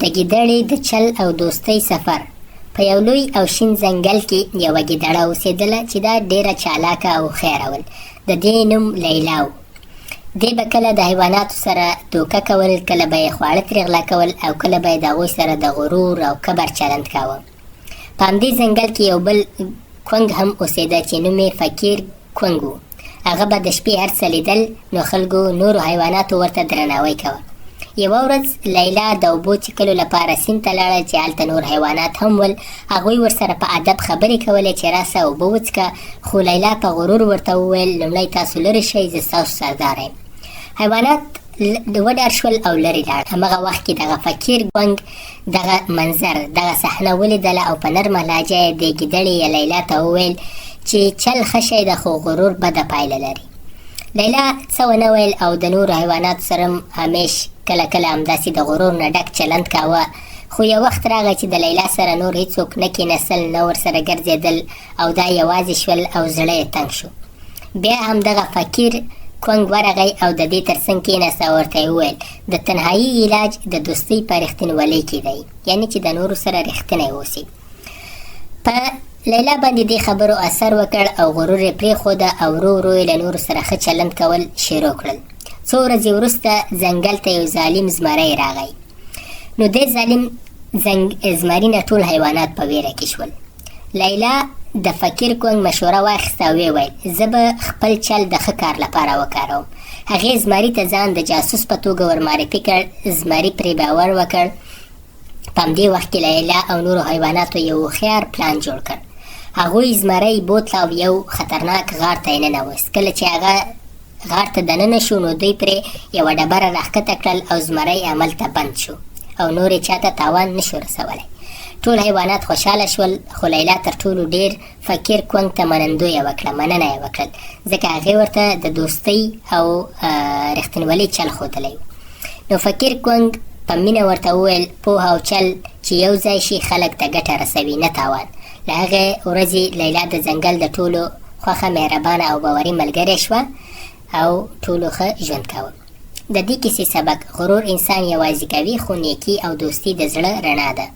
د ګیدړې د چل او دوستۍ سفر. په یو لوی او شین ځنګل کې یوه ګیدړه اوسېدله چې دا ډېره چالاکه او خیره ول. د دې نوم لیلا و. دې به کله د حیواناتو سره دوکه کول، کله به یې خواړه ترې غلا کول او کله به یې د هغوی سره د غرور او کبر چلند کاوه. په همدې ځنګل کې یو بل کونګ هم اوسېده چې نوم یې فقیر کونګ و. هغه به د شپې هر څه لیدل، نو خلکو نورو حیواناتو ورته درناوی کوه. یوه ورځ لیلا د اوبو څښلو لپاره سیند ته لاړه چې هلته نور حیوانات هم ول. هغوی ورسره په ادب خبرې کولې چې راسه اوبه وڅښه، خو لیلا په غرور ورته وویل لومړی تاسو لرې شئ، زه ستاسو سردار یم. حیوانات وډار شول او لرې لاړ. همغه وخت کې دغه فقیر کونګ دغه منظر، دغه صحنه ولیدله او په نرمه لهجه یې د ګیدړې لیلا ته وویل چې چل ښه شی ده خو غرور بده پایله لري. لیلا څه ونه ویل او د نورو حیواناتو سره همیش کله کله همداسې د غرور نه ډک چلند کاوه. خو یو وخت راغی چې د لیلا سره نور هیڅوک نه کېناستل، نه ورسره ګرځېدل او دا یوازې شول او زړه یې تنګ شو. بیا همدغه فقیر کونګ ورغی او د دې تر څنګ کېناست او ورته یې وویل د تنهایي علاج د دوستۍ په رښتینولۍ کې دی، یعنې چې د نورو سره رښتینی اوسي. په لیلا باندې دې خبرو اثر وکړ او غرور یې پرېښوده او ورو ورو یې له نورو سره ښه چلند کول شروع کړل. څو ورځې وروسته ځنګل ته یو ظالم زمری راغی. نو دې ظالم زمري نه ټول حیوانات په ویره کې شول. لیلا د فقیر کونګ مشوره واخیسته او ویل زه به خپل چل د ښه کار لپاره وکاروم. هغې زمري ته ځان د جاسوس په توګه ورمعرفي کړ. زمري پرې باور وکړ. په همدې وخت کې لیلا او نورو حیواناتو یو هوښیار پلان جوړ کړ. هغوی زمری بوتله او یو خطرناک غار ته یې ننوست. کله چې هغه غار ته دننه شو نو دوی پرې یوه ډبره راښکته کړل او زمری هملته بند شو او نور یې چاته تاوان نشو رسولی. ټول حیوانات خوشحاله شول، خو لیلا تر ټولو ډېر فقیر کونګ ته مننه یې وکړل ځکه هغې ورته د دوستۍ او رښتینولۍ چل ښودلی و. نو فقیر کونګ په مینه ورته وویل پوهه او چل چې یو ځای شي خلک ته ګټه رسوي نه تاوان. له هغې ورځې لیلا د ځنګل د ټولو خوښه، مهربانه او باوري ملګرې شوه او ټولو ښه ژوند کاوه. د دې کیسې سبق: غرور انسان یوازې کوي، خو نیکي او دوستي د زړه رڼا ده.